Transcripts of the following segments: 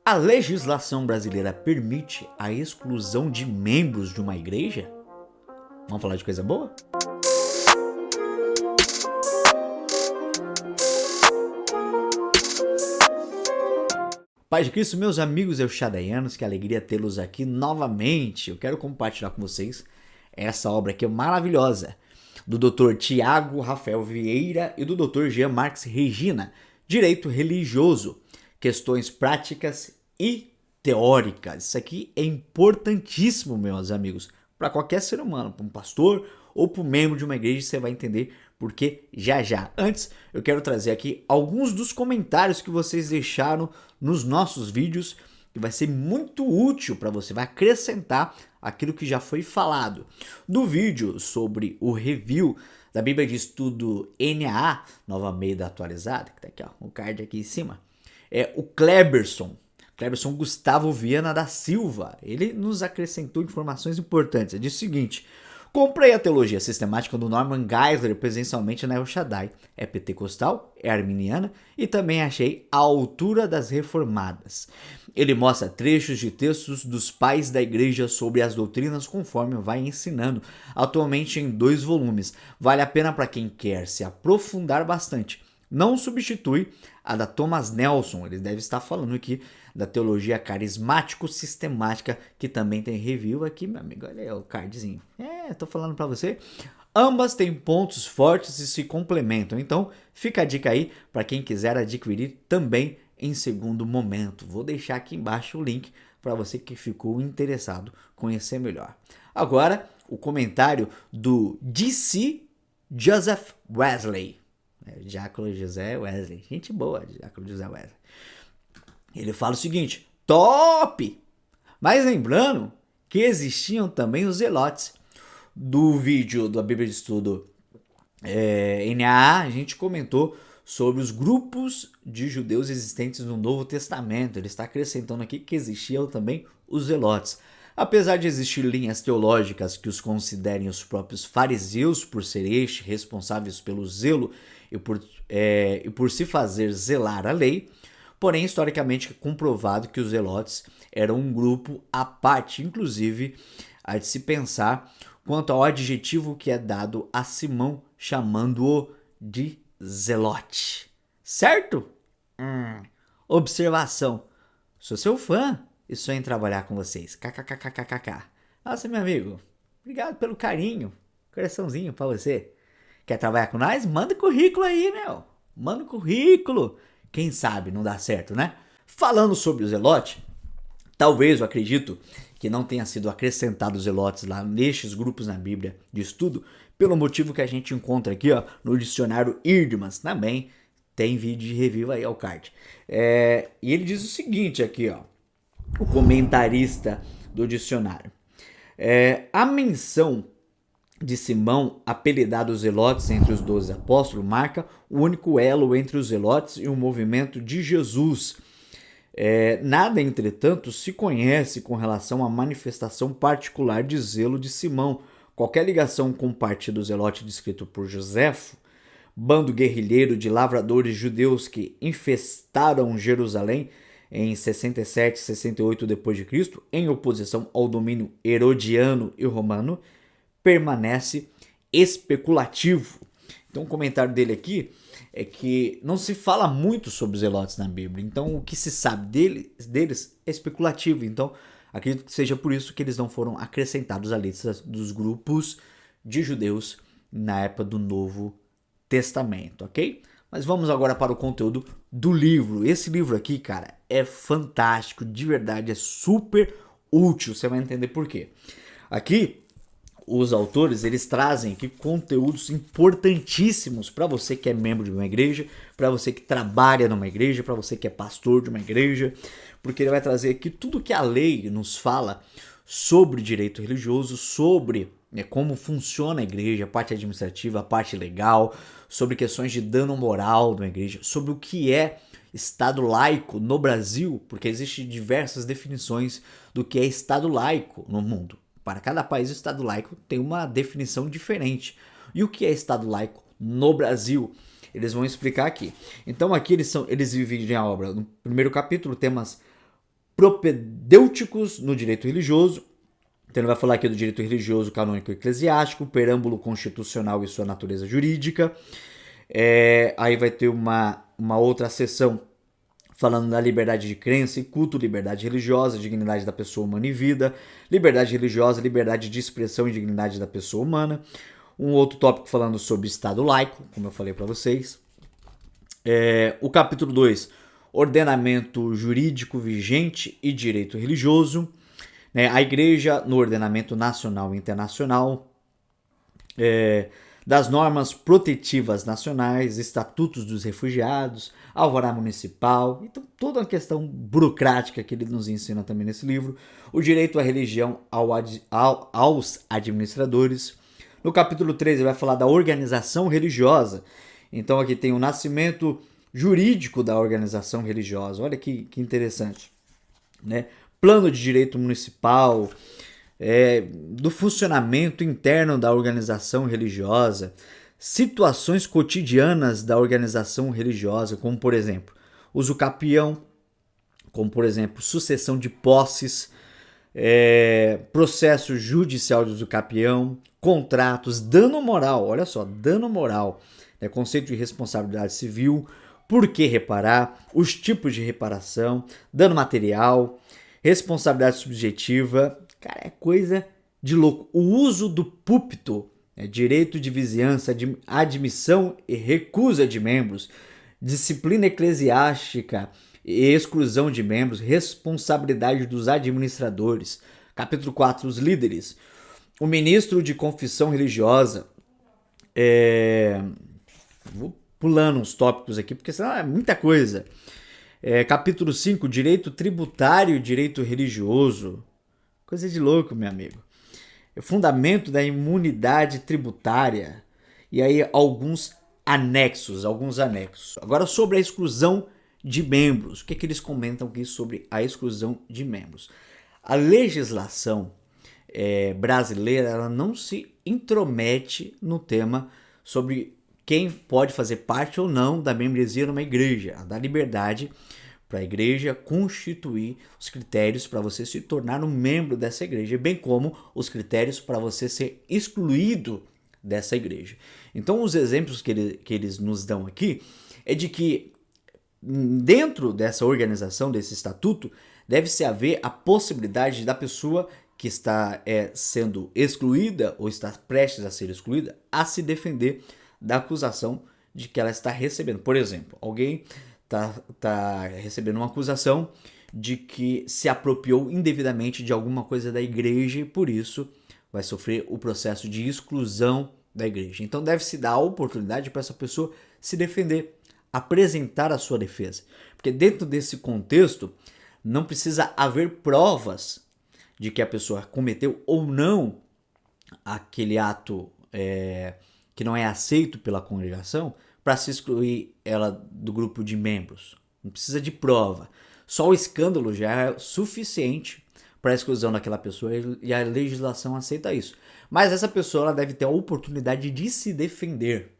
A legislação brasileira permite a exclusão de membros de uma igreja? Vamos falar de coisa boa? Paz de Cristo, meus amigos euxadaianos, que alegria tê-los aqui novamente. Eu quero compartilhar com vocês essa obra aqui maravilhosa, do Dr. Tiago Rafael Vieira e do Dr. Jean Marques Regina, Direito Religioso, Questões Práticas e Teóricas. Isso aqui é importantíssimo, meus amigos, para qualquer ser humano, para um pastor ou para um membro de uma igreja, você vai entender por que já já. Antes, eu quero trazer aqui alguns dos comentários que vocês deixaram nos nossos vídeos, que vai ser muito útil para você, vai acrescentar aquilo que já foi falado. Do vídeo sobre o review da Bíblia de Estudo NAA, Nova Almeida Atualizada, que tá aqui, ó, o card aqui em cima, é o Kleberson Gustavo Viana da Silva. Ele nos acrescentou informações importantes. Ele disse o seguinte: comprei a teologia sistemática do Norman Geisler presencialmente na El Shaddai. É pentecostal, é arminiana e também achei a altura das reformadas. Ele mostra trechos de textos dos pais da igreja sobre as doutrinas conforme vai ensinando, atualmente em 2 volumes. Vale a pena para quem quer se aprofundar bastante. Não substitui a da Thomas Nelson. Ele deve estar falando aqui da teologia carismático-sistemática, que também tem review aqui, meu amigo. Olha aí o cardzinho. Tô falando para você. Ambas têm pontos fortes e se complementam. Então, fica a dica aí para quem quiser adquirir também em segundo momento. Vou deixar aqui embaixo o link para você que ficou interessado conhecer melhor. Agora, o comentário do D.C. Joseph Wesley. Diácono José Wesley. Gente boa, Diácono José Wesley. Ele fala o seguinte: top! Mas lembrando que existiam também os zelotes. Do vídeo da Bíblia de Estudo NAA, a gente comentou sobre os grupos de judeus existentes no Novo Testamento. Ele está acrescentando aqui que existiam também os zelotes. Apesar de existir linhas teológicas que os considerem os próprios fariseus por ser responsáveis pelo zelo e por se fazer zelar a lei, porém historicamente é comprovado que os zelotes eram um grupo à parte. Inclusive, há de se pensar quanto ao adjetivo que é dado a Simão, chamando-o de zelote. Certo? Observação. Sou seu fã e sonho em trabalhar com vocês. KKKKKK. Nossa, meu amigo, obrigado pelo carinho. Coraçãozinho pra você. Quer trabalhar com nós? Manda currículo aí, meu. Manda currículo. Quem sabe não dá certo, né? Falando sobre o zelote, talvez, eu acredito, que não tenha sido acrescentado os zelotes lá nestes grupos na Bíblia de estudo, pelo motivo que a gente encontra aqui, ó, no dicionário Eerdmans. Também tem vídeo de review aí ao card. E ele diz o seguinte aqui, ó, o comentarista do dicionário. A menção de Simão, apelidado os zelotes entre os 12 apóstolos, marca o único elo entre os zelotes e o movimento de Jesus. Nada, entretanto, se conhece com relação à manifestação particular de zelo de Simão. Qualquer ligação com o partido zelote descrito por Joséfo, bando guerrilheiro de lavradores judeus que infestaram Jerusalém em 67 e 68 d.C., em oposição ao domínio herodiano e romano, permanece especulativo. Então o comentário dele aqui é que não se fala muito sobre os zelotes na Bíblia. Então o que se sabe deles é especulativo. Então acredito que seja por isso que eles não foram acrescentados à lista dos grupos de judeus na época do Novo Testamento, ok? Mas vamos agora para o conteúdo do livro. Esse livro aqui, cara, é fantástico, de verdade, é super útil. Você vai entender por quê. Aqui, os autores, eles trazem aqui conteúdos importantíssimos para você que é membro de uma igreja, para você que trabalha numa igreja, para você que é pastor de uma igreja, porque ele vai trazer aqui tudo que a lei nos fala sobre direito religioso, sobre como funciona a igreja, a parte administrativa, a parte legal, sobre questões de dano moral de uma igreja, sobre o que é Estado laico no Brasil, porque existem diversas definições do que é Estado laico no mundo. Para cada país, o Estado laico tem uma definição diferente. E o que é Estado laico no Brasil? Eles vão explicar aqui. Então aqui eles dividem a obra. No primeiro capítulo, temas propedêuticos no direito religioso. Então ele vai falar aqui do direito religioso, canônico e eclesiástico, preâmbulo constitucional e sua natureza jurídica. Aí vai ter uma outra seção falando da liberdade de crença e culto, liberdade religiosa, dignidade da pessoa humana e vida, liberdade religiosa, liberdade de expressão e dignidade da pessoa humana. Um outro tópico falando sobre Estado laico, como eu falei para vocês. O capítulo 2, ordenamento jurídico vigente e direito religioso. A igreja no ordenamento nacional e internacional. Das normas protetivas nacionais, estatutos dos refugiados, alvará municipal, então toda uma questão burocrática que ele nos ensina também nesse livro, o direito à religião aos administradores. No capítulo 3 ele vai falar da organização religiosa, então aqui tem o nascimento jurídico da organização religiosa, olha que interessante, né? Plano de direito municipal, do funcionamento interno da organização religiosa, situações cotidianas da organização religiosa, como por exemplo, uso capião, como por exemplo, sucessão de posses, processo judicial de uso capião, contratos, dano moral, olha só, dano moral, conceito de responsabilidade civil, por que reparar, os tipos de reparação, dano material, responsabilidade subjetiva. Cara, é coisa de louco. O uso do púlpito, direito de vizinhança, admissão e recusa de membros, disciplina eclesiástica e exclusão de membros, responsabilidade dos administradores. Capítulo 4, os líderes. O ministro de confissão religiosa. Vou pulando uns tópicos aqui, porque senão é muita coisa. Capítulo 5, direito tributário e direito religioso. Coisa de louco, meu amigo. O fundamento da imunidade tributária. E aí alguns anexos. Agora sobre a exclusão de membros. O que eles comentam aqui sobre a exclusão de membros? A legislação brasileira, ela não se intromete no tema sobre quem pode fazer parte ou não da membresia numa igreja. Ela dá liberdade para a igreja constituir os critérios para você se tornar um membro dessa igreja, bem como os critérios para você ser excluído dessa igreja. Então, os exemplos que eles nos dão aqui é de que dentro dessa organização, desse estatuto, deve-se haver a possibilidade da pessoa que está sendo excluída ou está prestes a ser excluída a se defender da acusação de que ela está recebendo. Por exemplo, alguém tá recebendo uma acusação de que se apropriou indevidamente de alguma coisa da igreja e por isso vai sofrer o processo de exclusão da igreja. Então deve-se dar a oportunidade para essa pessoa se defender, apresentar a sua defesa. Porque dentro desse contexto não precisa haver provas de que a pessoa cometeu ou não aquele ato que não é aceito pela congregação, para se excluir ela do grupo de membros. Não precisa de prova. Só o escândalo já é suficiente para a exclusão daquela pessoa e a legislação aceita isso. Mas essa pessoa ela deve ter a oportunidade de se defender.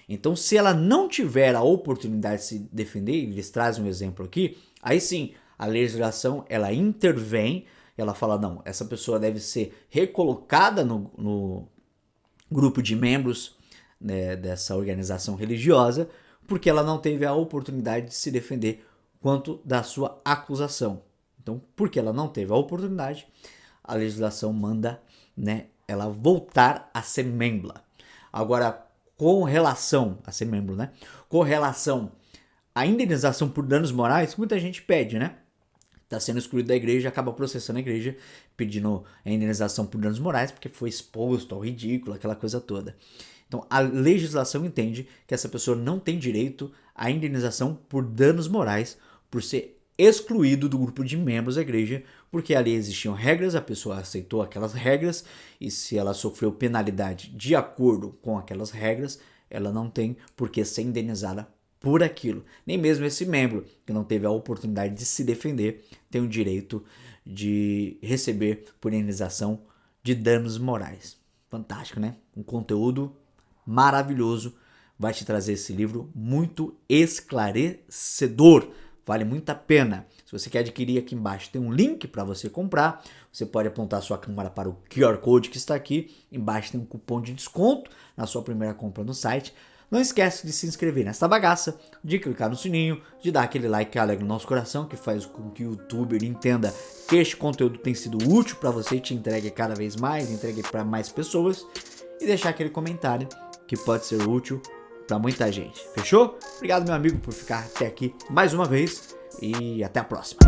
Então, se ela não tiver a oportunidade de se defender, eles trazem um exemplo aqui, aí sim, a legislação ela intervém, ela fala, não, essa pessoa deve ser recolocada no grupo de membros, né, dessa organização religiosa, porque ela não teve a oportunidade de se defender quanto da sua acusação. Então, porque ela não teve a oportunidade, a legislação manda, né, ela voltar a ser membro. Agora, com relação a ser membro, né? Com relação à indenização por danos morais, muita gente pede, né? Está sendo excluído da igreja, acaba processando a igreja, pedindo a indenização por danos morais, porque foi exposto ao ridículo, aquela coisa toda. Então, a legislação entende que essa pessoa não tem direito à indenização por danos morais, por ser excluído do grupo de membros da igreja, porque ali existiam regras, a pessoa aceitou aquelas regras, e se ela sofreu penalidade de acordo com aquelas regras, ela não tem por que ser indenizada por aquilo. Nem mesmo esse membro que não teve a oportunidade de se defender tem o direito de receber por indenização de danos morais. Fantástico, né? Um conteúdo maravilhoso vai te trazer esse livro muito esclarecedor. vale muito a pena. Se você quer adquirir, aqui embaixo tem um link para você comprar. Você pode apontar sua câmera para o QR Code que está aqui. Embaixo tem um cupom de desconto na sua primeira compra no site. Não esquece de se inscrever nessa bagaça, de clicar no sininho, de dar aquele like que alegra o nosso coração, que faz com que o YouTube entenda que este conteúdo tem sido útil para você e te entregue cada vez mais, entregue para mais pessoas. E deixar aquele comentário que pode ser útil para muita gente. Fechou? Obrigado, meu amigo, por ficar até aqui mais uma vez e até a próxima.